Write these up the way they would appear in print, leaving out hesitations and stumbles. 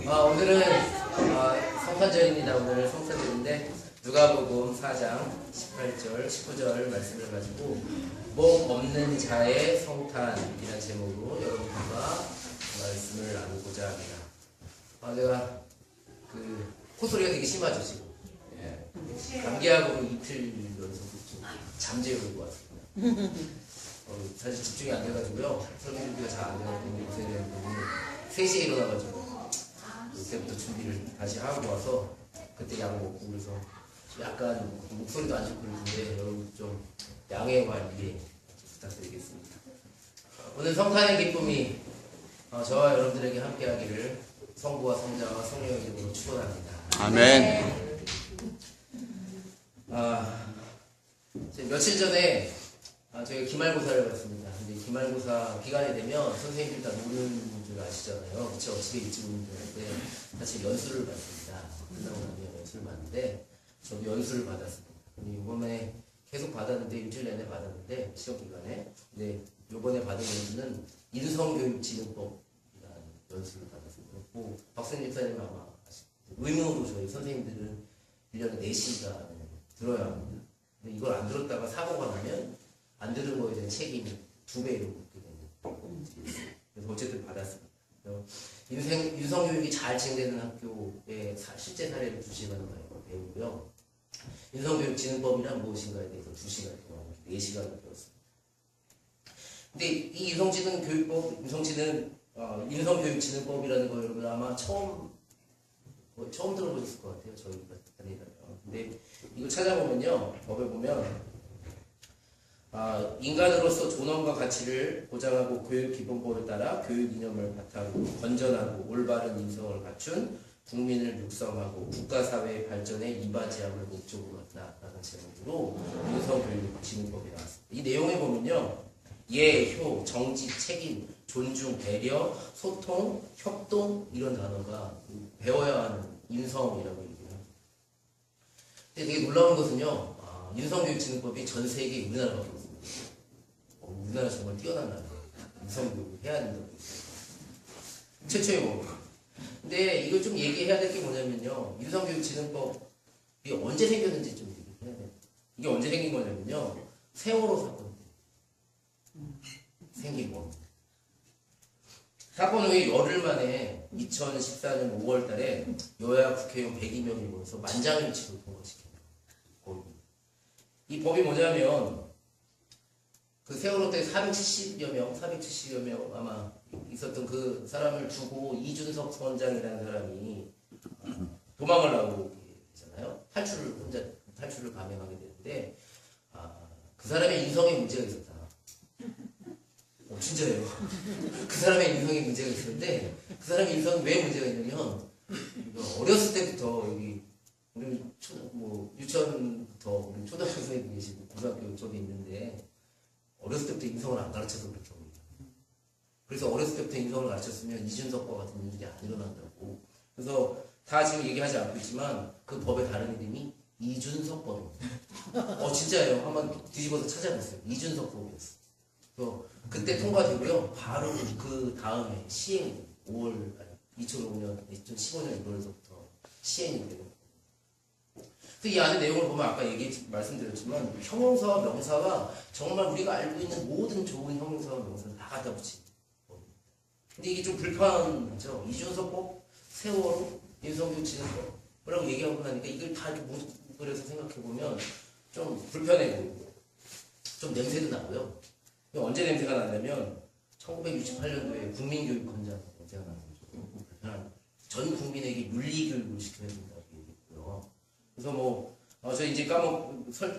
오늘은 성탄절입니다. 오늘 성탄절인데 누가복음 4장 18절, 19절 말씀을 가지고 목 없는 자의 성탄이라는 제목으로 여러분들과 말씀을 나누고자 합니다. 내가 콧소리가 되게 심하죠 지금. 감기하고 이틀 연속 잠재우고 왔습니다. 사실 집중이 안 돼가지고요. 설교 준비가 잘 안 돼가지고 요새는 3시에 일어나가지고 그때부터 준비를 다시 하고 와서 그때 약 먹고 그래서 약간 목소리도 안 좋고 그러는데 여러분 좀 양해와 이해 부탁드리겠습니다. 오늘 성탄의 기쁨이 저와 여러분들에게 함께하기를 성부와 성자와 성령의 이름으로 축원합니다. 아멘. 며칠 전에 저희가 기말고사를 봤습니다. 근데 기말고사 기간이 되면 선생님들 다 노는 줄 아시잖아요. 그쵸? 집에 일찍 오는 줄 알았는데 사실 연수를 받습니다. 끝나고 나면 연수를 받는데 저도 연수를 받았습니다. 근데 이번에 계속 받았는데 일주일 내내 받았는데 시험 기간에 근데 이번에 받은 연수는 인성교육진흥법이라는 연수를 받았습니다. 박선님 집사님 아마 의무로 저희 선생님들은 1년에 4시간 들어야 합니다. 근데 이걸 안 들었다가 사고가 나면 안 들은 거에 대한 책임이 2배로 붙게 되는. 그래서 어쨌든 받았습니다. 인성교육이 잘 진행되는 학교의 실제 사례를 2시간 배우고요. 인성교육진흥법이란 무엇인가에 대해서 2시간 동안 4시간을 배웠습니다. 근데 이 인성교육진흥법이라는 거 여러분 아마 처음 들어보셨을 것 같아요. 저희 다니다가. 근데 이거 찾아보면요. 법에 보면 인간으로서 존엄과 가치를 보장하고 교육기본법에 따라 교육 이념을 바탕으로 건전하고 올바른 인성을 갖춘 국민을 육성하고 국가사회의 발전에 이바지함을 목적으로 한다라는 제목으로 인성교육진흥법이 나왔습니다. 이 내용에 보면요. 예, 효, 정직, 책임, 존중, 배려, 소통, 협동 이런 단어가 배워야 하는 인성이라고 얘기해요. 근데 되게 놀라운 것은요. 인성교육진흥법이 전 세계 우리나라밖에 없습니다. 우리나라 정말 뛰어난 나라예요. 인성교육을 해야 된다고 했어요. 최초의 법. 근데 이걸 좀 얘기해야 될 게 뭐냐면요. 인성교육진흥법이 언제 생겼는지 좀 얘기해야 돼요. 이게 언제 생긴 거냐면요. 세월호 사건 때 생긴 겁니다. 사건 후에 열흘 만에 2014년 5월 달에 여야 국회의원 102명이 모여서 만장일치로 통과시켜요. 이 법이 뭐냐면 그 세월호 때 470여 명 아마 있었던 그 사람을 두고 이준석 선장이라는 사람이 도망을 나오고 되잖아요. 탈출을 감행하게 되는데 그 사람의 인성에 문제가 있었다. 진짜예요. 그 사람의 인성에 문제가 있었는데 그 사람의 인성에 왜 문제가 있냐면 어렸을 때부터 여기 우리 유치원부터 우리 초등학교 선생님도 계시고 고등학교 쪽에 있는데 어렸을 때부터 인성을 안 가르쳐서 그렇다고 합니다. 그래서 어렸을 때부터 인성을 가르쳤으면 이준석과 같은 일들이 안 일어난다고. 그래서 다 지금 얘기하지 않고 있지만 그 법의 다른 이름이 이준석법입니다. 진짜예요. 한번 뒤집어서 찾아보세요. 이준석법이었어요. 그래서 그때 통과되고요. 바로 그 다음에 시행이 2015년 1월서부터 시행이 되고. 이 안에 내용을 보면 아까 말씀드렸지만 형용사와 명사가 정말 우리가 알고 있는 모든 좋은 형용사와 명사를 다 갖다 붙인 법입니다. 근데 이게 좀 불편하죠. 이준석법, 세월호, 인성교육진흥법 뭐라고 얘기하고 나니까 이걸 다 뭉그려서 생각해보면 좀 불편해 보이고 좀 냄새도 나고요. 언제 냄새가 나냐면 1968년도에 국민교육헌장 냄새가 나는 거죠. 불편한 전 국민에게 윤리교육을 시켜야 된다고 얘기했고요. 그래서 저 이제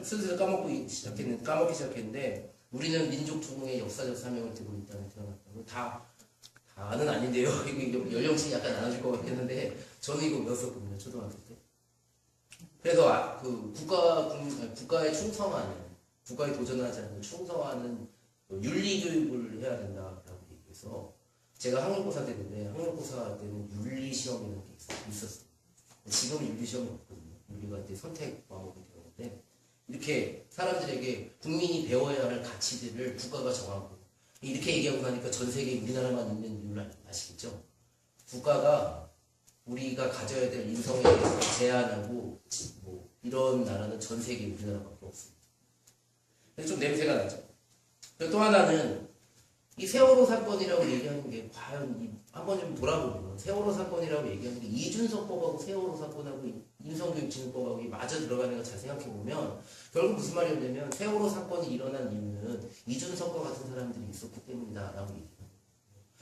슬슬 까먹기 시작했는데 우리는 민족 중흥의 역사적 사명을 띠고 있다는 태어났다고 다는 아닌데요. 이거 연령층이 약간 나눠질 것 같겠는데 저는 이거 외웠었거든요. 초등학교 때. 그래서 국가에 충성하는 국가에 도전하지 않는 충성하는 윤리교육을 해야 된다라고 얘기해서 제가 학력고사 때인데 학력고사 때는 윤리시험이라는 게 있었어요. 지금은 윤리시험이 없거든요. 윤리가 이제 선택 과목이 되었는데 이렇게 사람들에게 국민이 배워야 할 가치들을 국가가 정하고 이렇게 얘기하고 나니까 전 세계에 우리나라만 있는 이유를 아시겠죠? 국가가 우리가 가져야 될 인성에 대해서 제한하고 뭐 이런 나라는 전 세계 우리나라밖에 없습니다. 그래서 좀 냄새가 나죠. 그리고 또 하나는 이 세월호 사건이라고 얘기하는 게 과연 한번 좀 돌아보면 세월호 사건이라고 얘기하는 게 이준석법하고 세월호 사건하고 인성교육진흥법하고 맞아 들어가는 거 잘 생각해 보면 결국 무슨 말이냐면 세월호 사건이 일어난 이유는 이준석과 같은 사람들이 있었기 때문이다라고 얘기해요.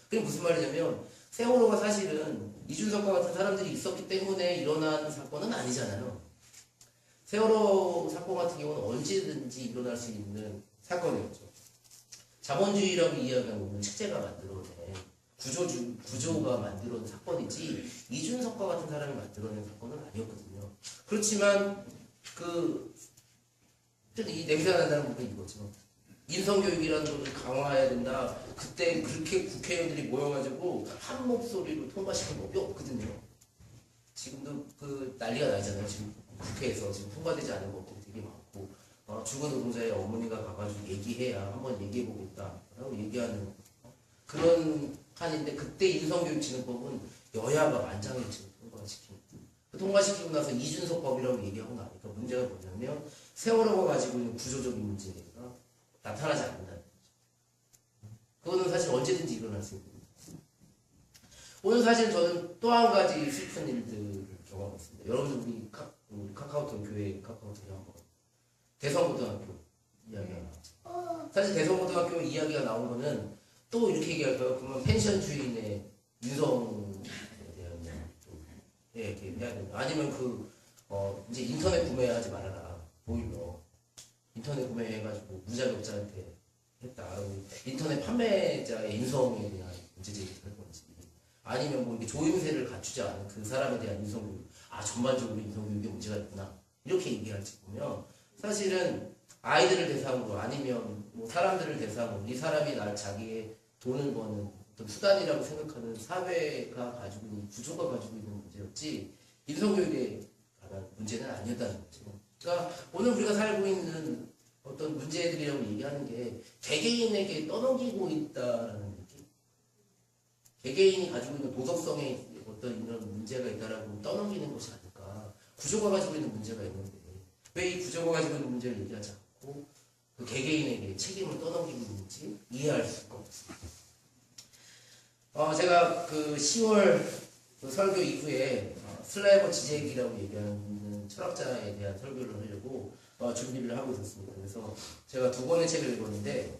그게 무슨 말이냐면 세월호가 사실은 이준석과 같은 사람들이 있었기 때문에 일어난 사건은 아니잖아요. 세월호 사건 같은 경우는 언제든지 일어날 수 있는 사건이었죠. 자본주의라고 이야기하는 체제가 만들어낸 구조가 만들어낸 사건이지 이준석과 같은 사람이 만들어낸 사건은 아니었거든요. 그렇지만 이 냄새가 난다는 부분이 이거죠. 인성교육이라는 것을 강화해야 된다. 그때 그렇게 국회의원들이 모여가지고 한 목소리로 통과시킨 법이 없거든요. 지금도 난리가 나잖아요. 지금 국회에서 지금 통과되지 않은 법들이 되게 많고 죽은 노동자의 어머니가 가가지고 얘기해야 한번 얘기해보겠다라고 얘기하는 그런 칸인데 그때 인성교육진흥법은 여야가 만장일치로 통과시킵니다. 통과시키고 나서 이준석법이라고 얘기하고 나니까 문제가 뭐냐면 세월호가 가지고 있는 구조적인 문제가 나타나지 않는다는 거죠. 그거는 사실 언제든지 일어날 수 있는 겁니다. 오늘 사실 저는 또 한 가지 슬픈 일들을 경험했습니다. 여러분들 우리 카카오톡 교회 카카오톡에 한번 대성고등학교 이야기가 나왔죠. 사실 대성고등학교 이야기가 나온 거는 또 이렇게 얘기할까요? 그러면 펜션 주인의 윤성에 대한 좀 이렇게 해야 된다. 아니면 이제 인터넷 구매하지 말아라. 보일러 인터넷 구매해가지고 무자격자한테 했다. 인터넷 판매자의 인성에 대한 문제 제기를 할 건지 아니면 뭐 이렇게 조임새를 갖추지 않은 그 사람에 대한 인성교육 전반적으로 인성교육에 문제가 있구나 이렇게 얘기할지 보면 사실은 아이들을 대상으로 아니면 뭐 사람들을 대상으로 이 사람이 자기의 돈을 버는 어떤 수단이라고 생각하는 사회가 가지고 있는 구조가 가지고 있는 문제였지 인성교육에 관한 문제는 아니었다는 거죠. 그러니까 오늘 우리가 살고 있는 어떤 문제들이라고 얘기하는 게 개개인에게 떠넘기고 있다라는 느낌. 개개인이 가지고 있는 도덕성에 어떤 이런 문제가 있다라고 떠넘기는 것이 아닐까. 구조가 가지고 있는 문제가 있는데 왜 이 구조가 가지고 있는 문제를 얘기하지 않고 그 개개인에게 책임을 떠넘기고 있는지 이해할 수가 없습니다. 제가 10월 설교 이후에 슬라이버 지젝이라고 얘기하는 철학자에 대한 설교를 하려고 준비를 하고 있었습니다. 그래서 제가 두 권의 책을 읽었는데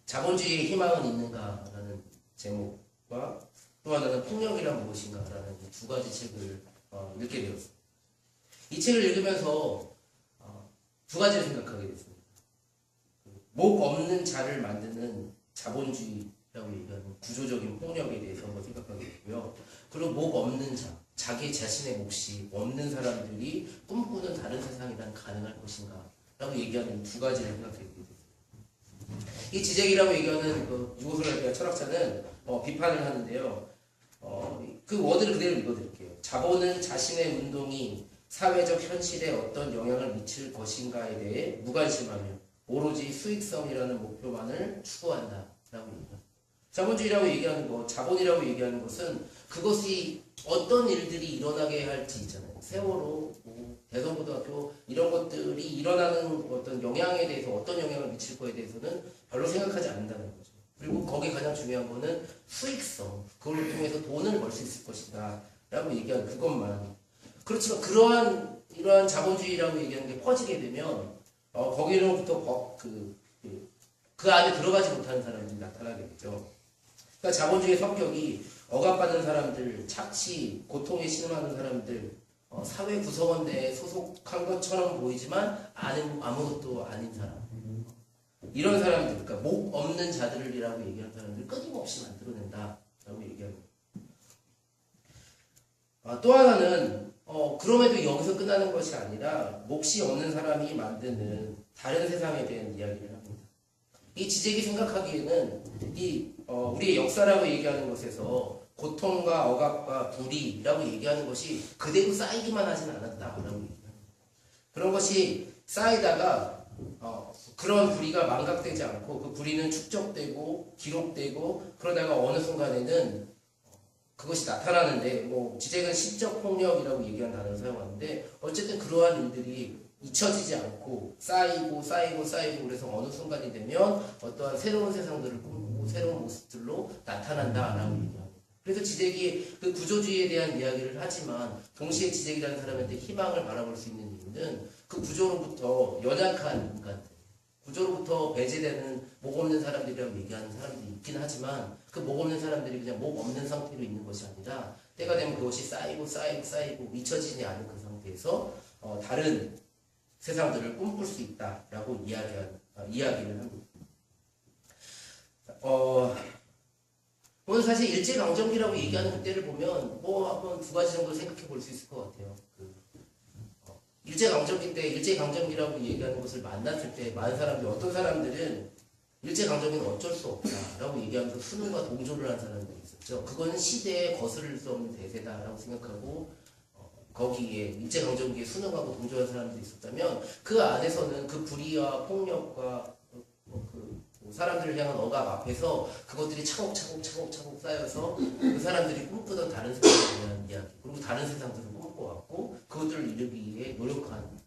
자본주의의 희망은 있는가라는 제목과 또 하나는 폭력이란 무엇인가라는 두 가지 책을 읽게 되었습니다. 이 책을 읽으면서 두 가지를 생각하게 됐습니다. 목 없는 자를 만드는 자본주의라고 얘기하는 구조적인 폭력에 대해서 한번 생각하게 됐고요. 그리고 목 없는 자기 자신의 몫이 없는 사람들이 꿈꾸는 다른 세상이란 가능할 것인가 라고 얘기하는 두 가지를 생각하게 됐습니다. 이 지젝이라고 얘기하는 유고슬라비아 철학자는 비판을 하는데요. 그 워드를 그대로 읽어드릴게요. 자본은 자신의 운동이 사회적 현실에 어떤 영향을 미칠 것인가에 대해 무관심하며 오로지 수익성이라는 목표만을 추구한다라고 얘기합니다. 자본주의라고 얘기하는 것, 자본이라고 얘기하는 것은 그것이 어떤 일들이 일어나게 할지 있잖아요. 세월호, 대성고등학교 이런 것들이 일어나는 어떤 영향에 대해서 어떤 영향을 미칠 거에 대해서는 별로 생각하지 않는다는 거죠. 그리고 거기에 가장 중요한 거는 수익성, 그걸 통해서 돈을 벌 수 있을 것이다 라고 얘기하는 그것만. 그렇지만 이러한 자본주의라고 얘기하는 게 퍼지게 되면 거기로부터 그 안에 들어가지 못하는 사람들이 나타나게 되죠. 그러니까 자본주의의 성격이 억압받는 사람들, 착취, 고통에 신음하는 사람들, 사회 구성원 내에 소속한 것처럼 보이지만 아무것도 아닌 사람. 이런 사람들, 그러니까 목 없는 자들이라고 얘기하는 사람들 끊임없이 만들어낸다라고 얘기합니다. 또 하나는 그럼에도 여기서 끝나는 것이 아니라 몫이 없는 사람이 만드는 다른 세상에 대한 이야기를 합니다. 이 지젝이 생각하기에는 우리의 역사라고 얘기하는 것에서 고통과 억압과 불의라고 얘기하는 것이 그대로 쌓이기만 하진 않았다라고 얘기합니다. 그런 것이 쌓이다가 그런 불의가 망각되지 않고 그 불의는 축적되고 기록되고 그러다가 어느 순간에는 그것이 나타나는데 뭐 지적은 시적 폭력이라고 얘기하는 단어를 사용하는데 어쨌든 그러한 일들이 잊혀지지 않고 쌓이고 쌓이고 쌓이고 그래서 어느 순간이 되면 어떠한 새로운 세상들을 꿈꾸고 새로운 모습들로 나타난다라고 얘기합니다. 그래서 지적이 그 구조주의에 대한 이야기를 하지만 동시에 지적이라는 사람한테 희망을 바라볼 수 있는 이유는 그 구조로부터 연약한 인간들, 구조로부터 배제되는 목 없는 사람들이라고 얘기하는 사람들이 있긴 하지만 그 목 없는 사람들이 그냥 목 없는 상태로 있는 것이 아니라 때가 되면 그것이 쌓이고 쌓이고 쌓이고 잊혀지지 않은 그 상태에서 다른 세상들을 꿈꿀 수 있다라고 이야기를 합니다. 오늘 사실 일제강점기라고 얘기하는 그때를 보면 뭐 한번 두 가지 정도 생각해 볼 수 있을 것 같아요. 일제강점기 때 일제강점기라고 얘기하는 것을 만났을 때 많은 사람들이 어떤 사람들은 일제강점기는 어쩔 수 없다라고 얘기하면서 수능과 동조를 한 사람들이 있었죠. 그거는 시대에 거스를 수 없는 대세다라고 생각하고 거기에 일제강점기에 수능하고 동조한 사람들이 있었다면 그 안에서는 그 불의와 폭력과 사람들을 향한 억압 앞에서 그것들이 차곡차곡 쌓여서 그 사람들이 꿈꾸던 다른 세상에 대한 이야기 그리고 다른 세상들을 꿈꿔왔고 그것들을 이루기 위해 노력한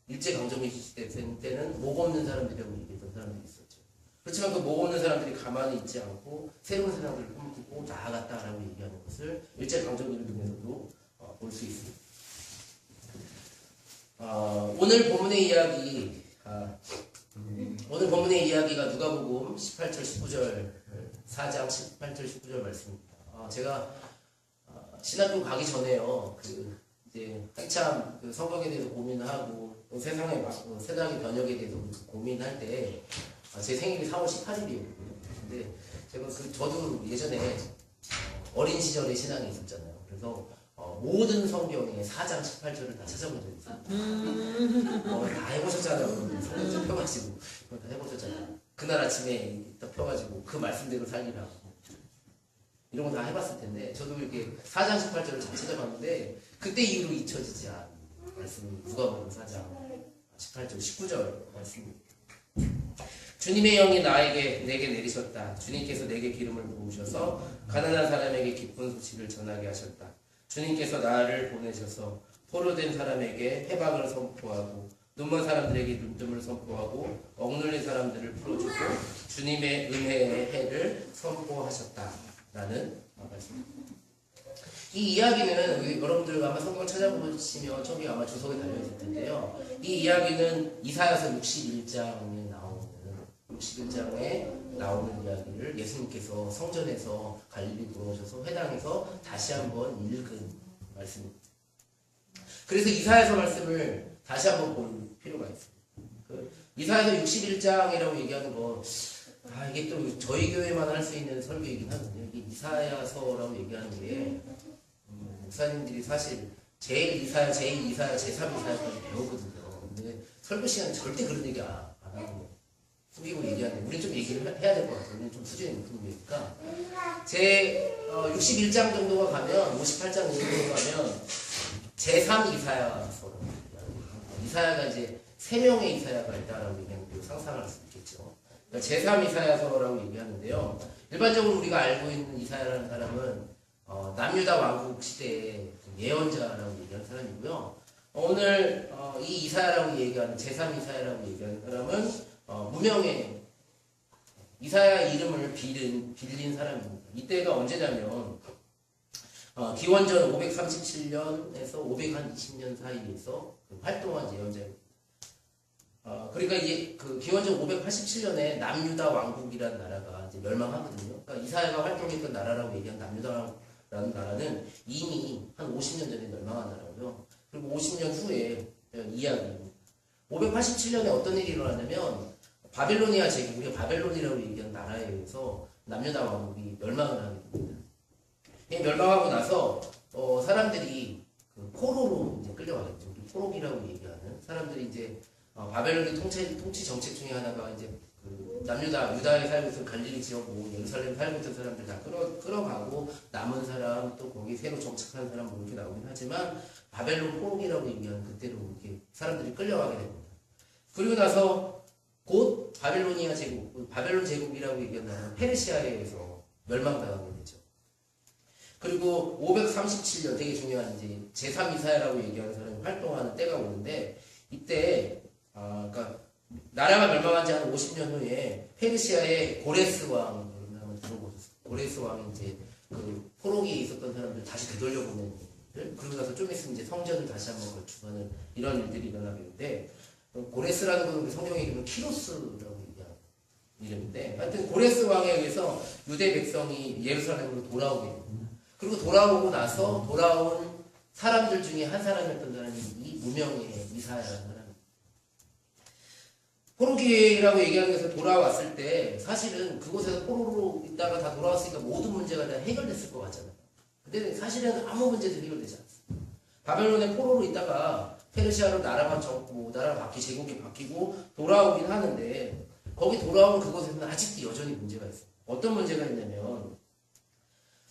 일제강점기 시대 때는 목 없는 사람들이라고 얘기했던 사람들이 있었죠. 그렇지만 그 목 없는 사람들이 가만히 있지 않고 새로운 세상들을 꿈꾸고 나아갔다라고 얘기하는 것을 일제강점기를 통해서도 볼 수 있습니다. 오늘 본문의 이야기 오늘 본문의 이야기가 누가복음 18절 19절 4장 18절 19절 말씀입니다. 제가 신학교 가기 전에요. 이제 한참 성경에 대해서 고민하고 세상의 번역에 대해서 고민할 때 제 생일이 4월 18일이었거든요. 근데 제가 저도 예전에 어린 시절에 신앙이 있었잖아요. 그래서 모든 성경의 4장 18절을 다 찾아본 적이 있어요. 다 해보셨잖아요. 성경 펴가지고 다 해보셨잖아요. 그날 아침에 딱 펴가지고 그 말씀대로 살리라고 이런 거 다 해봤을 텐데 저도 이렇게 4장 18절을 잘 찾아봤는데 그때 이후로 잊혀지지 않은 말씀이 누가복음 4장 18절 19절 말씀입니다. 주님의 영이 내게 내리셨다. 주님께서 내게 기름을 부으셔서 가난한 사람에게 기쁜 소식을 전하게 하셨다. 주님께서 나를 보내셔서 포로된 사람에게 해방을 선포하고 눈먼 사람들에게 눈뜸을 선포하고 억눌린 사람들을 풀어주고 주님의 은혜의 해를 선포하셨다라는 말씀입니다. 이 이야기는 여러분들 아마 성경을 찾아보시면 저기 아마 주석에 달려있을 텐데요. 이 이야기는 이사야서 61장에 나오는 이야기를 예수님께서 성전에서 갈릴리 들어오셔서 회당에서 다시 한번 읽은 말씀입니다. 그래서 이사야서 말씀을 다시 한번 볼 필요가 있습니다. 이사야서 61장이라고 얘기하는 거 이게 또 저희 교회만 할 수 있는 설교이긴 하거든요. 이게 이사야서라고 얘기하는 게 목사님들이 사실 제1이사야, 제2이사야, 제3이사야까지 배우거든요. 근데 설교 시간에 절대 그런 얘기 안 하고 숙이고 얘기하는데 우리 좀 얘기를 해야 될 것 같아요. 우리 좀 수준이 높은 거니까 제 61장 정도가 가면 58장 정도가 가면 제3이사야서라고 이사야가 이제 3명의 이사야가 있다라고 얘기하는 상상할 수 있겠죠. 그러니까 제3이사야서라고 얘기하는데요. 일반적으로 우리가 알고 있는 이사야라는 사람은 남유다 왕국 시대의 예언자라고 얘기하는 사람이고요. 오늘 이 이사야라고 얘기하는 제3이사야라고 얘기하는 사람은 무명의 이사야 이름을 빌린 사람입니다. 이때가 언제냐면 기원전 537년에서 520년 사이에서 활동한 예언자입니다. 그러니까 이제 기원전 587년에 남유다 왕국이라는 나라가 이제 멸망하거든요. 그러니까 이사야가 활동했던 나라라고 얘기한 남유다라는 나라는 이미 한 50년 전에 멸망한 나라고요. 그리고 50년 후에 이야기 587년에 어떤 일이 일어났냐면 바벨로니아 제국, 우리가 바벨론이라고 얘기하는 나라에 의해서 남유다 왕국이 멸망을 하게 됩니다. 멸망하고 나서 사람들이 포로로 이제 끌려가겠죠. 포로기라고 얘기하는 사람들이 이제 바벨론의 통치 정책 중에 하나가 이제 유다에 살고 있던 갈릴리 지역, 예루살렘에 살고 있던 사람들 다 끌어가고 남은 사람 또 거기 새로 정착한 사람 이렇게 나오긴 하지만 바벨론 포로기라고 얘기하는 그때로 이렇게 사람들이 끌려가게 됩니다. 그리고 나서 곧 바벨로니아 제국, 바벨론 제국이라고 얘기하는 페르시아에 의해서 멸망당하게 되죠. 그리고 537년 되게 중요한 이제 제3이사야라고 얘기하는 사람이 활동하는 때가 오는데 이때 그러니까 나라가 멸망한 지 한 50년 후에 페르시아의 고레스 왕 한번 들어보셨어요. 고레스 왕이 이제 그 포로기에 있었던 사람들 다시 되돌려보내는 일들, 그러고 나서 좀 있으면 이제 성전을 다시 한번 건축하는 이런 일들이 일어나게 되는데 고레스라는 것은 성경에 보면 키로스라고 얘기하는 이름인데 하여튼 고레스 왕에 의해서 유대 백성이 예루살렘으로 돌아오게 됩니다. 그리고 돌아오고 나서 돌아온 사람들 중에 한 사람이었던 사람이 이 무명의 이사야라는 사람입니다. 포로기라고 얘기하는 것에서 돌아왔을 때 사실은 그곳에서 포로로 있다가 다 돌아왔으니까 모든 문제가 다 해결됐을 것 같잖아요. 근데 사실은 아무 문제도 해결되지 않습니다. 바벨론에 포로로 있다가 페르시아로 나라가 적고 나라가 바뀌고 제국이 바뀌고 돌아오긴 하는데 거기 돌아온 그곳에서는 아직도 여전히 문제가 있어요. 어떤 문제가 있냐면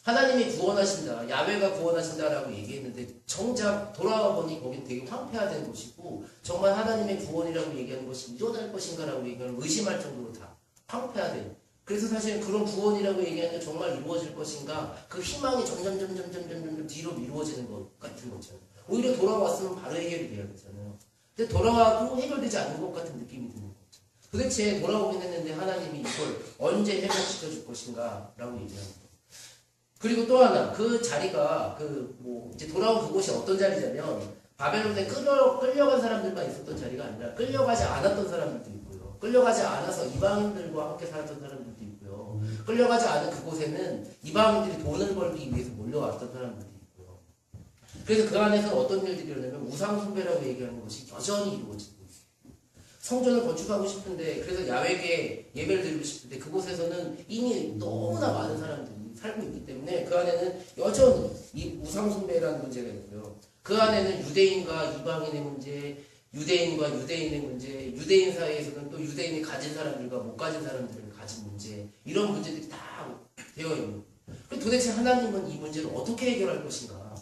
하나님이 구원하신다, 야훼가 구원하신다라고 얘기했는데 정작 돌아와 보니 거긴 되게 황폐화된 곳이고 정말 하나님의 구원이라고 얘기하는 것이 일어날 것인가라고 얘기하면 의심할 정도로 다 황폐화된. 그래서 사실 그런 구원이라고 얘기하는 게 정말 이루어질 것인가 그 희망이 점점 뒤로 미루어지는 것 같은 거죠. 오히려 돌아왔으면 바로 해결이 돼야 되잖아요. 근데 돌아와도 해결되지 않는 것 같은 느낌이 드는 거죠. 도대체 돌아오긴 했는데 하나님이 이걸 언제 해결시켜 줄 것인가 라고 얘기합니다. 그리고 또 하나, 그 자리가, 이제 돌아온 그곳이 어떤 자리냐면, 바벨론에 끌려간 사람들만 있었던 자리가 아니라, 끌려가지 않았던 사람들도 있고요. 끌려가지 않아서 이방인들과 함께 살았던 사람들도 있고요. 끌려가지 않은 그곳에는 이방인들이 돈을 벌기 위해서 몰려왔던 사람들도 있고요. 그래서 그 안에서는 어떤 일들이 일어나면, 우상숭배라고 얘기하는 것이 여전히 이루어지고 있어요. 성전을 건축하고 싶은데, 그래서 야훼께 예배를 드리고 싶은데, 그곳에서는 이미 너무나 많은 사람들이 살고 있기 때문에 그 안에는 여전히 이 우상숭배라는 문제가 있고요. 그 안에는 유대인과 이방인의 문제, 유대인과 유대인의 문제, 유대인 사이에서는 또 유대인이 가진 사람들과 못 가진 사람들을 가진 문제, 이런 문제들이 다 되어 있는 거예요. 도대체 하나님은 이 문제를 어떻게 해결할 것인가?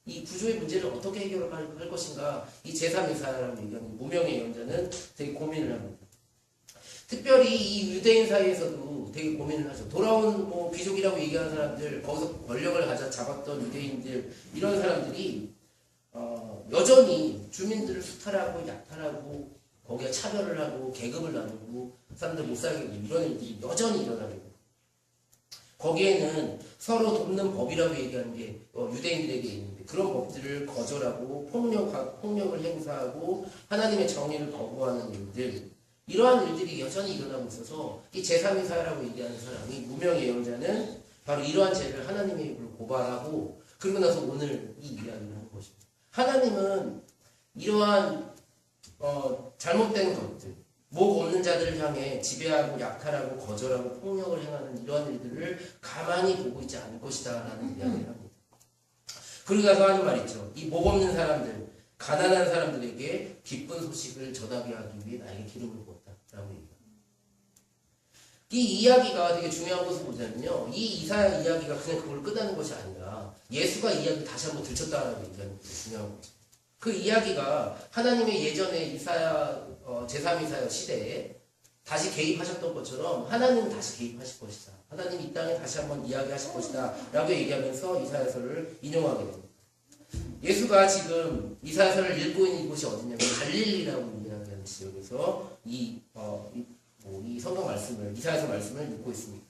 이 구조의 문제를 어떻게 해결할 것인가? 이 제3이사야라고 얘기하는 무명의 예언자는 되게 고민을 합니다. 특별히 이 유대인 사이에서도 되게 고민을 하죠. 돌아온 귀족이라고 얘기하는 사람들, 거기서 권력을 잡았던 유대인들, 이런 사람들이 여전히 주민들을 수탈하고 약탈하고 거기에 차별을 하고 계급을 나누고 사람들 못 살게 하고 이런 일들이 여전히 일어나게 됩니다. 거기에는 서로 돕는 법이라고 얘기하는 게 유대인들에게 있는데 그런 법들을 거절하고 폭력을 행사하고 하나님의 정의를 거부하는 일들, 이러한 일들이 여전히 일어나고 있어서 이 제3이사야라고 얘기하는 사람이 무명의 예언자는 바로 이러한 죄를 하나님의 입으로 고발하고 그러고 나서 오늘 이 이야기를 하는 것입니다. 하나님은 이러한 잘못된 것들, 목 없는 자들을 향해 지배하고 약탈하고 거절하고 폭력을 행하는 이러한 일들을 가만히 보고 있지 않을 것이다 라는 이야기를 합니다. 그러고 나서 하는 말 있죠. 이 목 없는 사람들, 가난한 사람들에게 기쁜 소식을 전하게 하기 위해 나에게 기름을 부었다 라고 얘기합니다. 이 이야기가 되게 중요한 것은 뭐냐면요, 이 이사야 이야기가 그냥 그걸 끝나는 것이 아니라 예수가 이야기를 다시 한번 들쳤다라고 얘기하는 게 중요한 거죠. 그 이야기가 하나님의 예전에 이사야 제3이사야 시대에 다시 개입하셨던 것처럼 하나님은 다시 개입하실 것이다. 하나님 이 땅에 다시 한번 이야기하실 것이다 라고 얘기하면서 이사야서를 인용하게 됩니다. 예수가 지금 이사야서를 읽고 있는 이곳이 어디냐면 갈릴리라고 이야기하는 지역에서 이 성경 말씀을, 이사야서 말씀을 읽고 있습니다.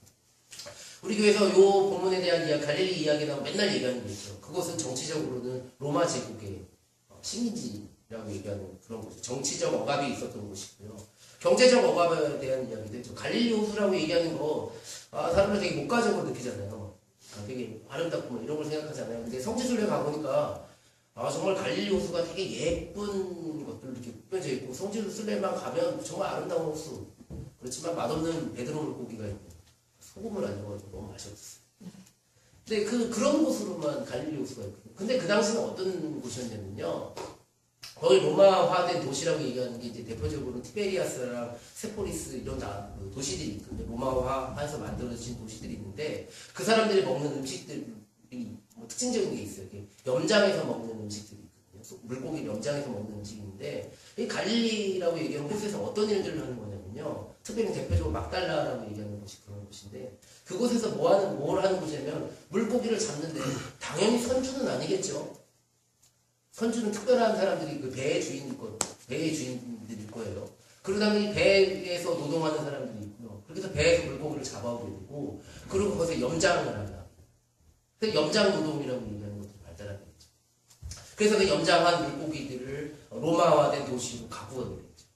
우리 교회에서 이 본문에 대한 이야기, 갈릴리 이야기 나오면 맨날 얘기하는 게 있죠. 그것은 정치적으로는 로마 제국의 식민지라고 얘기하는 그런 곳이죠. 정치적 억압이 있었던 곳이고요. 경제적 억압에 대한 이야기도 있죠. 갈릴리 호수라고 얘기하는 거 사람들 되게 목가적으로 느끼잖아요. 되게 아름답고 뭐 이런 걸 생각하잖아요. 근데 성지순례 가보니까 정말 갈릴리 호수가 되게 예쁜 것들로 이렇게 꾸며져 있고 성지순례만 가면 정말 아름다운 호수. 그렇지만 맛없는 베드로 물고기가 있고 소금을 안 넣어가지고 너무 맛이 없었어요. 근데 그런 곳으로만 갈릴리 호수가 있거든요. 근데 그 당시는 어떤 곳이었냐면요, 거의 로마화된 도시라고 얘기하는 게 이제 대표적으로 티베리아스랑 세포리스 이런 도시들이 있거든요. 로마화해서 만들어진 도시들이 있는데 그 사람들이 먹는 음식들이 특징적인 게 있어요. 염장해서 먹는 음식들이 있거든요. 물고기 염장해서 먹는 음식인데 이 갈릴리라고 얘기하는 곳에서 어떤 일들을 하는 거냐면요, 보면요. 특별히 대표적으로 막달라라고 얘기하는 곳이 그런 곳인데 그곳에서 뭘 하는 곳이냐면 물고기를 잡는데 당연히 선주는 아니겠죠. 선주는 특별한 사람들이 그 배의 주인들일 거예요. 그러다 보니 배에서 노동하는 사람들이 있고요. 그렇게 해서 배에서 물고기를 잡아오게 되고 그리고 거기서 염장을 한다. 그래서 염장 노동이라고 얘기하는 것들이 발달하게 됐죠. 그래서 그 염장한 물고기들을 로마화된 도시로 갖고 가게 됐죠.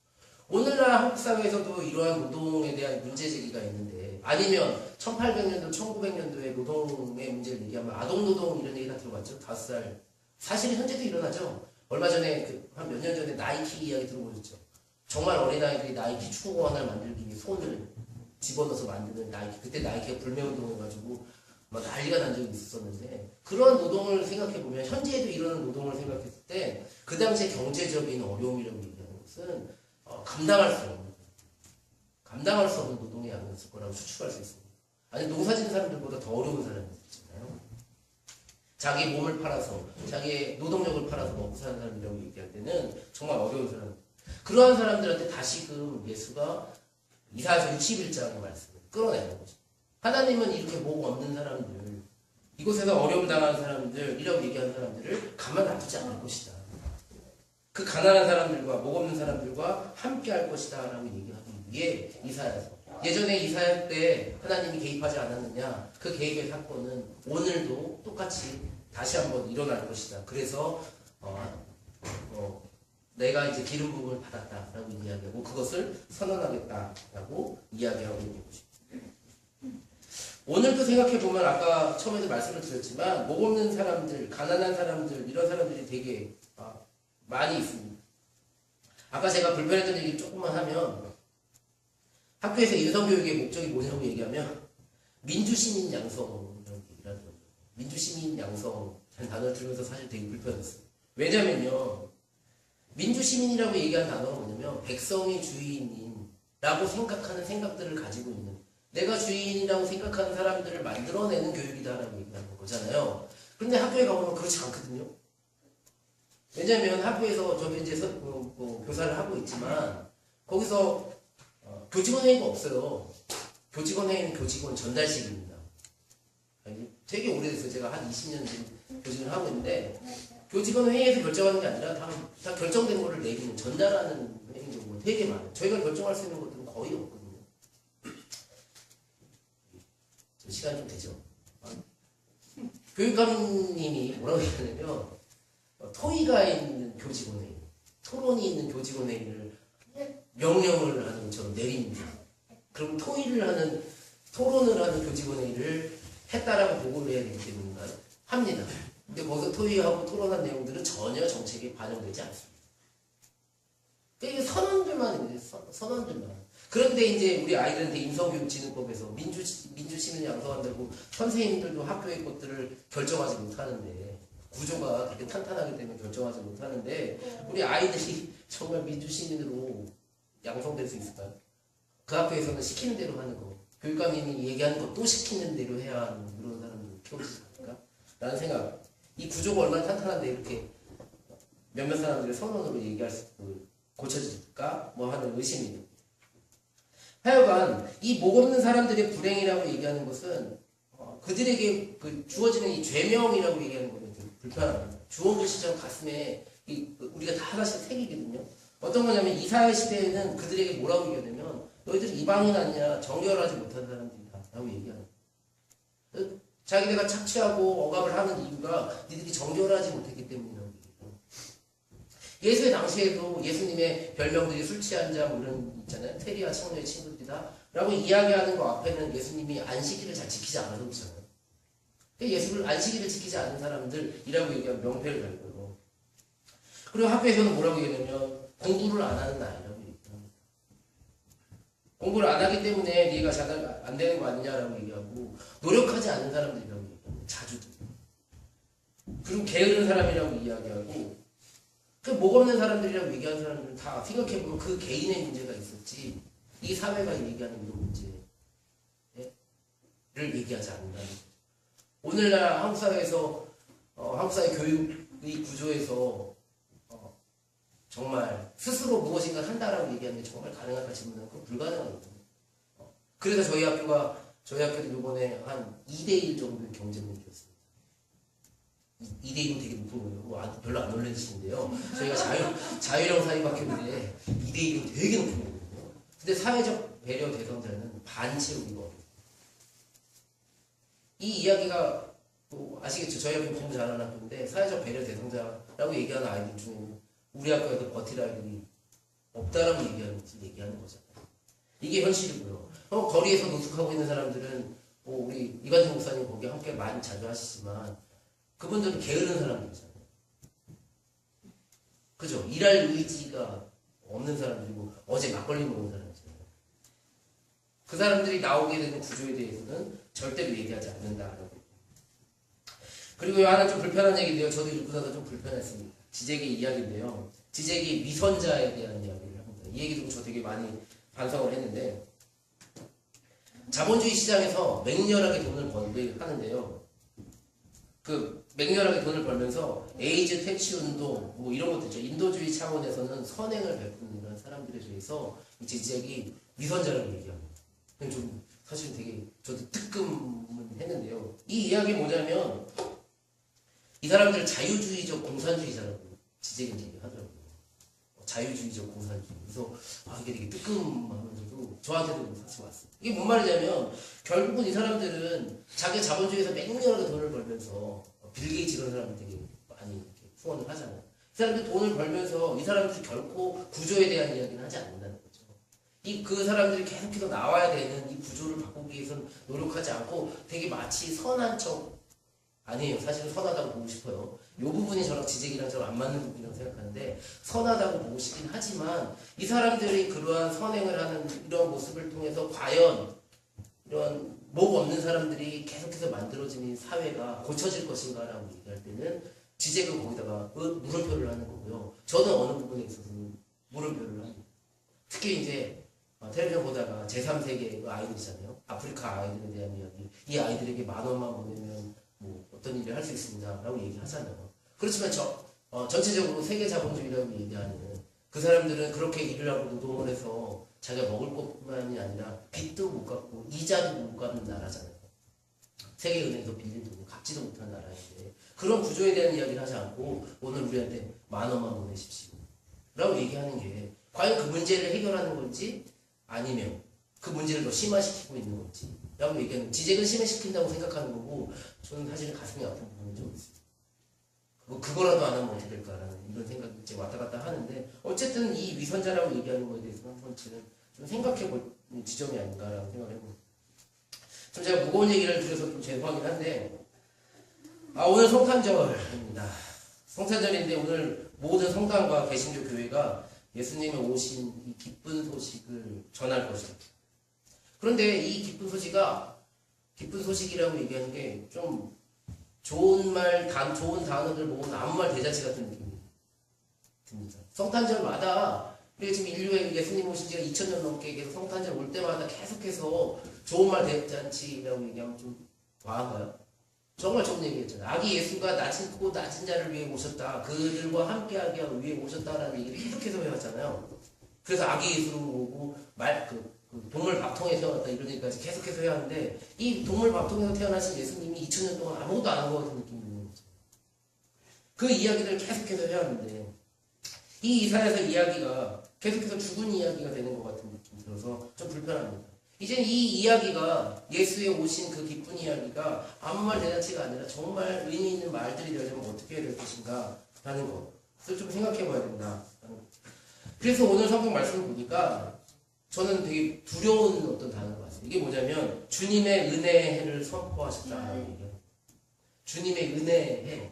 오늘날 한국 사회에서도 이러한 노동에 대한 문제 제기가 있는데 아니면 1800년도, 1900년도에 노동의 문제를 얘기하면 아동노동 이런 얘기 다 들어봤죠? 5살. 사실 현재도 일어나죠? 얼마 전에 한 몇 년 전에 나이키 이야기 들어보셨죠? 정말 어린아이들이 나이키 축구 하나를 만들기 위해 손을 집어넣어서 만드는 나이키. 그때 나이키가 불매운동 해가지고 막 난리가 난 적이 있었는데 그런 노동을 생각해보면 현재에도 이러는 노동을 생각했을 때 그 당시에 경제적인 어려움이라고 얘기하는 것은 감당할 수 없는 노동이 아니었을 거라고 추측할 수 있습니다. 아니 농사 짓는 사람들보다 더 어려운 사람들 있잖아요. 자기 몸을 팔아서 자기의 노동력을 팔아서 먹고 사는 사람이라고 얘기할 때는 정말 어려운 사람. 그러한 사람들한테 다시금 예수가 이사야서 61장의 말씀을 끌어내는 거죠. 하나님은 이렇게 목 없는 사람들, 이곳에서 어려움 당하는 사람들이라고 얘기하는 사람들을 가만 놔두지 않을 것이다. 그 가난한 사람들과 목 없는 사람들과 함께 할 것이다 라고 얘기하기 위해 이사야서. 예전에 이사야 때 하나님이 개입하지 않았느냐? 그 개입의 사건은 오늘도 똑같이 다시 한번 일어날 것이다. 그래서 내가 이제 기름 부음을 받았다라고 이야기하고 그것을 선언하겠다라고 이야기하고 있는 것입니다. 오늘도 생각해보면 아까 처음에도 말씀을 드렸지만 목 없는 사람들, 가난한 사람들 이런 사람들이 되게 많이 있습니다. 아까 제가 불편했던 얘기를 조금만 하면 학교에서 인성교육의 목적이 뭐냐고 얘기하면 민주시민 양성이라고 얘기를 하더라고요. 민주시민 양성이라는 단어를 들으면서 사실 되게 불편했어요. 왜냐면요. 민주시민이라고 얘기한 단어가 뭐냐면 백성이 주인이라고 생각하는 생각들을 가지고 있는 내가 주인이라고 생각하는 사람들을 만들어내는 교육이다라고 얘기하는 거잖아요. 그런데 학교에 가보면 그렇지 않거든요. 왜냐하면 학교에서 저도 이제 교사를 하고 있지만 거기서 교직원 회의가 없어요. 교직원 회의는 교직원 전달식입니다. 되게 오래됐어요. 제가 한 20년 전 교직원을 하고 있는데 교직원 회의에서 결정하는 게 아니라 다 결정된 거를 내리는 전달하는 회의 경우가 되게 많아요. 저희가 결정할 수 있는 것들은 거의 없거든요. 시간이 좀 되죠. 교육감님이 뭐라고 얘기하냐면 토의가 있는 교직원회의, 토론이 있는 교직원회의를 명령을 하는 것처럼 내립니다. 그럼 토론을 하는 교직원회의를 했다라고 보고를 해야 되기 때문에 합니다. 근데 거기서 토의하고 토론한 내용들은 전혀 정책에 반영되지 않습니다. 이게 선언들만 있는데, 선언들만. 그런데 이제 우리 아이들한테 인성교육진흥법에서 민주시민을 양성한다고 선생님들도 학교의 것들을 결정하지 못하는데 구조가 그렇게 탄탄하기 때문에 결정하지 못하는데 우리 아이들이 정말 민주시민으로 양성될 수 있을까요? 그 학교에서는 시키는 대로 하는 거 교육감님이 얘기하는 거 또 시키는 대로 해야 하는 그런 사람들 키워지지 않을까? 라는 생각. 이 구조가 얼마나 탄탄한데 이렇게 몇몇 사람들의 선언으로 얘기할 수 있고 고쳐질까? 뭐 하는 의심이. 하여간 이 목 없는 사람들의 불행이라고 얘기하는 것은 그들에게 주어지는 이 죄명이라고 얘기하는 거는 좀 불편합니다. 주홍글씨처럼 가슴에 우리가 다 하나씩 새기거든요. 어떤 거냐면 이사야 시대에는 그들에게 뭐라고 얘기하냐면 너희들이 이방인 아니냐 정결하지 못한 사람들이다 라고 얘기하는 거예요. 자기네가 착취하고 억압을 하는 이유가 니들이 정결하지 못했기 때문이라고 얘기해요. 예수의 당시에도 예수님의 별명들이 술 취한 자 뭐 이런 있잖아요. 테리와 청녀의 친구들이다 라고 이야기하는 거 앞에는 예수님이 안식일을 잘 지키지 않아서 그렇잖아요. 예수를 안식일을 지키지 않는 사람들이라고 얘기하면 명패를 달고요. 그리고 학교에서는 뭐라고 얘기하냐면 공부를 안 하는 아이라고 얘기합니다. 공부를 안 하기 때문에 네가 잘 안 되는 거 아니냐라고 얘기하고 노력하지 않는 사람들이라고 얘기합니다. 자주. 그리고 게으른 사람이라고 이야기하고 목 없는 사람들이라고 얘기하는 사람들은 다 생각해보면 그 개인의 문제가 있었지 이 사회가 얘기하는 이런 문제를 얘기하지 않는다는 거죠. 오늘날 한국 사회에서 한국 사회 교육의 구조에서 정말 스스로 무엇인가 한다라고 얘기하는 게 정말 가능할까 질문은 그건 불가능하거든요. 그래서 저희 학교도 이번에 한 2대1 정도의 경쟁률이 었습니다. 2대1은 되게 높은 거예요. 뭐 별로 안 놀라시는데요. 저희가 자유형 사회학교인데 2대1은 되게 높은 거거든요. 근데 사회적 배려 대상자는 반 채우기가 어려워요. 이 이야기가 뭐 아시겠죠? 저희 학교 공부 잘하는 학교인데 사회적 배려 대상자라고 얘기하는 아이들 중에는 우리 학교에도 버틸 아이들이 없다라고 얘기하는 거잖아요. 이게 현실이고요. 거리에서 노숙하고 있는 사람들은 뭐 우리 이관진 목사님 거기 함께 많이 자주 하시지만 그분들은 게으른 사람들이잖아요. 그죠? 일할 의지가 없는 사람들이고 어제 막걸리 먹은 사람이잖아요. 그 사람들이 나오게 되는 구조에 대해서는 절대로 얘기하지 않는다라고. 그리고 하나 좀 불편한 얘기인데요. 저도 읽고 나서 좀 불편했습니다. 지재기 이야기인데요. 지재기 위선자에 대한 이야기를 합니다. 이 얘기도 저 되게 많이 반성을 했는데 자본주의 시장에서 맹렬하게 돈을 벌게 하는데요. 그 맹렬하게 돈을 벌면서 에이즈 퇴치 운동 뭐 이런 것도 있죠. 인도주의 차원에서는 선행을 베푸는 이런 사람들에 대해서 이 지재기 위선자라고 얘기합니다. 좀 사실 되게 저도 뜨끔은 했는데요. 이 이야기 뭐냐면 이 사람들 자유주의적 공산주의자라고 지재기 얘기하더라고요. 자유주의적 공산주의. 그래서 이게 되게 뜨끔하면서도 저한테도 사실 왔어요. 이게 뭔 말이냐면 결국은 이 사람들은 자기 자본주의에서 맹렬하게 돈을 벌면서 빌 게이츠 이런 사람들 되게 많이 이렇게 후원을 하잖아요. 이 사람들 돈을 벌면서 이 사람들이 결코 구조에 대한 이야기는 하지 않는다는 거죠. 그 사람들이 계속해서 나와야 되는 이 구조를 바꾸기 위해서는 노력하지 않고 되게 마치 선한 척 아니에요. 사실은 선하다고 보고 싶어요. 이 부분이 저랑 지재기랑 저랑 안 맞는 부분이라고 생각하는데 선하다고 보고 싶긴 하지만 이 사람들이 그러한 선행을 하는 이런 모습을 통해서 과연 이런 목 없는 사람들이 계속해서 만들어지는 사회가 고쳐질 것인가라고 얘기할 때는 지재가 거기다가 물음표를 하는 거고요. 저는 어느 부분에 있어서는 물음표를 합니다. 특히 이제 텔레비전 보다가 제3세계 아이들이잖아요. 아프리카 아이들에 대한 이야기. 이 아이들에게 10,000원만 보내면 뭐 어떤 일을 할 수 있습니다 라고 얘기하잖아요. 그렇지만 전체적으로 세계 자본주의라고 얘기하는 그 사람들은 그렇게 일을 하고 노동을 해서 자기가 먹을 것뿐만이 아니라 빚도 못 갚고 이자도 못 갚는 나라잖아요. 세계은행에서 빌린 돈을 갚지도 못한 나라인데 그런 구조에 대한 이야기를 하지 않고 오늘 우리한테 10,000원만 보내십시오 라고 얘기하는 게 과연 그 문제를 해결하는 건지 아니면 그 문제를 더 심화시키고 있는 건지 라고 얘기하는 지재는 심화시킨다고 생각하는 거고 저는 사실은 가슴이 아픈 부분이 좀 있어요. 그거라도 안 하면 어떻게 될까라는 이런 생각이 이제 왔다 갔다 하는데 어쨌든 이 위선자라고 얘기하는 거에 대해서는 한 번쯤은 좀 생각해볼 지점이 아닌가라고 생각을 해봅니다. 좀 제가 무거운 얘기를 드려서 좀 죄송하긴 한데 오늘 성탄절입니다. 성탄절인데 오늘 모든 성당과 개신교 교회가 예수님이 오신 이 기쁜 소식을 전할 것이다. 그런데 이 기쁜 소식이라고 얘기하는 게 좀 좋은 단어들 모은 아무 말 대잔치 같은 느낌이 듭니다. 성탄절마다 우리가 지금 인류에 예수님 오신 지가 2000년 넘게 계속 성탄절 올 때마다 계속해서 좋은 말 대잔치라고 얘기하면 좀 과한가요? 정말 좋은 얘기였잖아요. 아기 예수가 낮은 자를 위해 오셨다. 그들과 함께하기 위해 오셨다라는 얘기를 계속해서 해왔잖아요. 그래서 아기 예수로 오고 동물 밥통에 태어났다 이런 얘기까지 계속해서 해왔는데 이 동물 밥통에서 태어나신 예수님이 2000년 동안 아무것도 안 한 것 같은 느낌이 있는 거죠. 그 이야기를 계속해서 해왔는데 이 이사야서 이야기가 계속해서 죽은 이야기가 되는 것 같은 느낌이 들어서 좀 불편합니다. 이제 이 이야기가 예수의 오신 그 기쁜 이야기가 아무 말 대잔치가 아니라 정말 의미 있는 말들이 되려면 어떻게 해야 될 것인가 라는 것을 좀 생각해 봐야 된다. 그래서 오늘 성경 말씀을 보니까 저는 되게 두려운 어떤 단어가 왔어요. 이게 뭐냐면 주님의 은혜를 선포하셨다라는 얘기예요. 주님의 은혜해.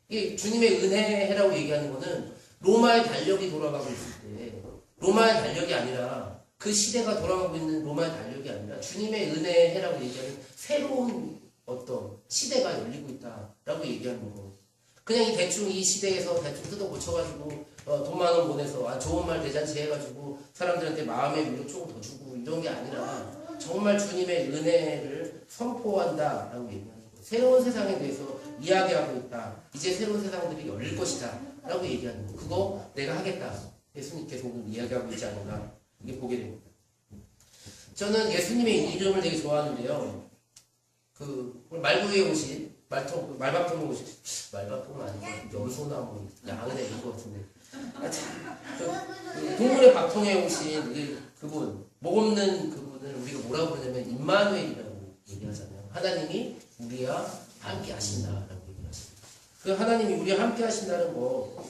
이게 주님의 은혜라고 얘기하는 거는 로마의 달력이 돌아가고 있을 때 로마의 달력이 아니라 그 시대가 돌아가고 있는 로마의 달력이 아니라 주님의 은혜해라고 얘기하는 새로운 어떤 시대가 열리고 있다라고 얘기하는 거고 그냥 대충 이 시대에서 대충 뜯어 고쳐가지고 돈 10,000원 보내서 좋은 말 대잔치 해가지고 사람들한테 마음의 위로 조금 더 주고 이런 게 아니라 정말 주님의 은혜를 선포한다라고 얘기하는 거예요. 새로운 세상에 대해서 이야기하고 있다. 이제 새로운 세상들이 열릴 것이다 라고 얘기하는 거. 그거 내가 하겠다. 예수님께서 오늘 이야기하고 있지 않은가 이게 보게 됩니다. 저는 예수님의 이름을 되게 좋아하는데요. 말구에 오신 말밥통에 오신 말밥통은 아니고 염소나무 양은 애인 것 같은데 동물의 밥통에 오신 그분 목 없는 그분을 우리가 뭐라고 부르냐면 임마누엘이라고 얘기하잖아요. 하나님이 우리와 함께 하신다라고 얘기하십니다. 그 하나님이 우리와 함께 하신다는 거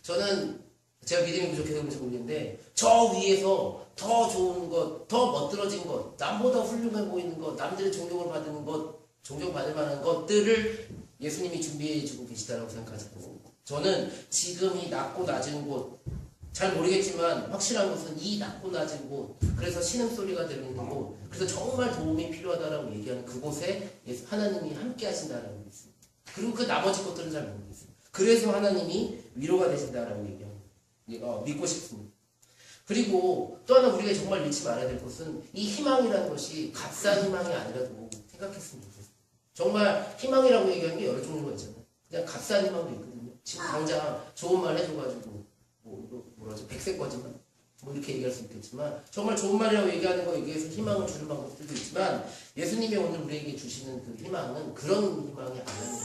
저는 제가 믿음이 부족해서 그런지 모르겠는데 저 위에서 더 좋은 것, 더 멋들어진 것, 남보다 훌륭해 보이는 것, 남들의 존경을 받는 것, 존경받을 만한 것들을 예수님이 준비해주고 계시다고 생각하고 저는 지금 이 낮고 낮은 곳, 잘 모르겠지만 확실한 것은 이 낮고 낮은 곳, 그래서 신음소리가 들리는 곳, 그래서 정말 도움이 필요하다라고 얘기하는 그곳에 하나님이 함께 하신다라고 있습니다. 그리고 그 나머지 것들은 잘 모르겠어요. 그래서 하나님이 위로가 되신다라고 얘기합니다. 믿고 싶습니다. 그리고 또 하나 우리가 정말 잃지 말아야 될 것은 이 희망이라는 것이 값싼 희망이 아니라도 생각했으면 좋겠어요. 정말 희망이라고 얘기하는 게 여러 종류가 있잖아요. 그냥 값싼 희망도 있거든요. 지금 당장 좋은 말 해줘가지고 백색 거지만 이렇게 얘기할 수 있겠지만 정말 좋은 말이라고 얘기하는 거에 의해서 희망을 주는 방법들도 있지만 예수님이 오늘 우리에게 주시는 그 희망은 그런 희망이 아니에요.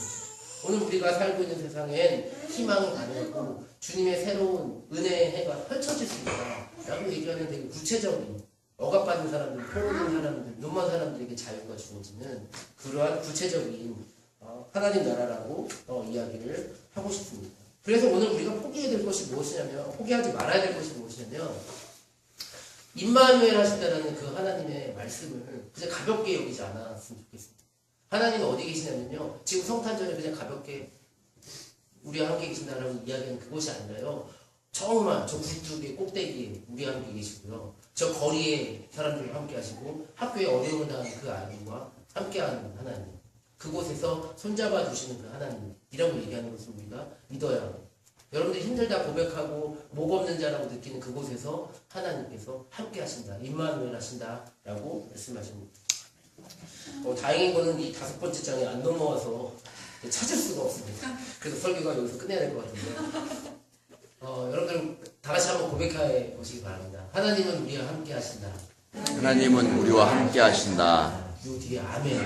오늘 우리가 살고 있는 세상엔 희망이 가능하고 주님의 새로운 은혜의 해가 펼쳐질 수 있다 라고 얘기하는 되게 구체적인 억압받는 사람들, 포로된 사람들, 눈먼 사람들에게 자유가 주어지는 그러한 구체적인 하나님 나라라고 이야기를 하고 싶습니다. 그래서 오늘 우리가 포기해야 될 것이 무엇이냐면 포기하지 말아야 될 것이 무엇이냐면 임마누엘 하신다는 그 하나님의 말씀을 그냥 가볍게 여기지 않았으면 좋겠습니다. 하나님은 어디 계시냐면요. 지금 성탄절에 그냥 가볍게 우리와 함께 계신다라고 이야기하는 그것이 아니라요. 정말 저 굴뚝의 꼭대기에 우리와 함께 계시고요. 저 거리에 사람들과 함께 하시고 학교에 어려움을 당하는 그 아이들과 함께하는 하나님. 그곳에서 손잡아 주시는 그 하나님이라고 얘기하는 것을 우리가 믿어야 합니다. 여러분들이 힘들다 고백하고 목 없는 자라고 느끼는 그곳에서 하나님께서 함께 하신다. 임마누엘 하신다라고 말씀하십니다. 다행인 거는 이 5번째 장에 안 넘어와서 찾을 수가 없습니다. 그래서 설교가 여기서 끝내야 될 것 같은데 여러분들 다 같이 한번 고백해 보시기 바랍니다. 하나님은 우리와 함께 하신다. 하나님은 우리와 함께 하신다. 요 뒤에 아멘.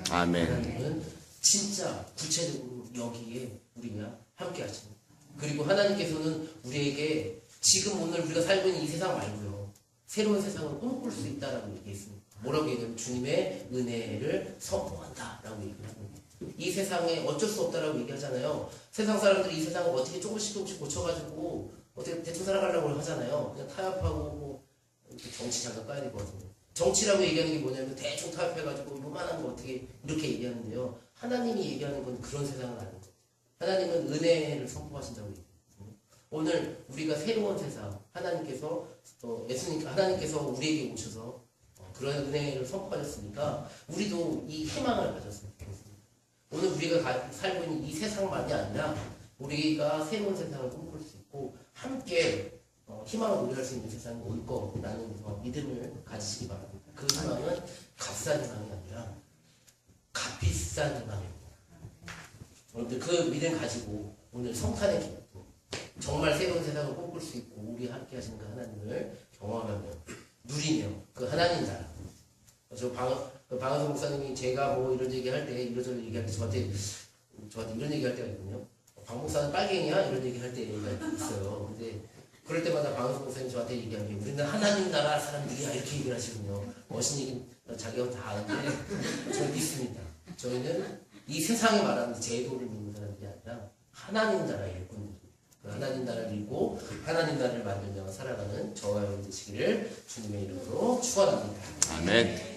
아멘. 하나님은 진짜 구체적으로 여기에 우리와 함께 하십니다. 그리고 하나님께서는 우리에게 지금 오늘 우리가 살고 있는 이 세상 말고요. 새로운 세상을 꿈꿀 수 있다라고 얘기했습니다. 뭐라고 얘기하면 주님의 은혜를 선포한다라고 얘기합니다. 이 세상에 어쩔 수 없다라고 얘기하잖아요. 세상 사람들이 이 세상을 어떻게 조금씩 고쳐가지고 어떻게 대충 살아가려고 하잖아요. 그냥 타협하고 정치 잠깐 까야 될 것 같은데. 정치라고 얘기하는 게 뭐냐면 대충 타협해가지고 요만한 거 어떻게 이렇게 얘기하는데요. 하나님이 얘기하는 건 그런 세상은 아닌 거예요. 하나님은 은혜를 선포하신다고 얘기해요. 오늘 우리가 새로운 세상 하나님께서 하나님께서 우리에게 오셔서 그런 은혜를 선포하셨으니까 우리도 이 희망을 가졌으면 좋겠습니다. 오늘 우리가 살고 있는 이 세상만이 아니라 우리가 새로운 세상을 꿈꿀 수 있고 함께 희망을 누릴 수 있는 세상이 올 거라는 믿음을 가지시기 바랍니다. 그 희망은 값싼 희망이 아니라 값비싼 희망입니다. 여러분들 그 믿음 가지고 오늘 성탄의 기쁨 정말 새로운 세상을 꿈꿀 수 있고 우리 함께 하시는 그 하나님을 경험하며 누리며 그 하나님 나라. 방은석 목사님이 제가 뭐 이런 얘기할 때 이런저런 얘기할 때 저한테 이런 얘기할 때가 있거든요. 방 목사는 빨갱이야 이런 얘기할 때가 있어요. 근데 그럴 때마다 방은석 목사님이 저한테 얘기하는 게 우리는 하나님 나라 사람들이야 이렇게 얘기를 하시거든요. 멋있는 얘기 자기가 다 아는데 저는 믿습니다. 저희는 이 세상에 말하는 제도를 믿는 사람들이 아니라 하나님 나라의 일꾼들. 하나님 나라를 읽고 하나님 나라를 만들며 살아가는 저와 여러분 되시기를 주님의 이름으로 축원합니다. 아멘.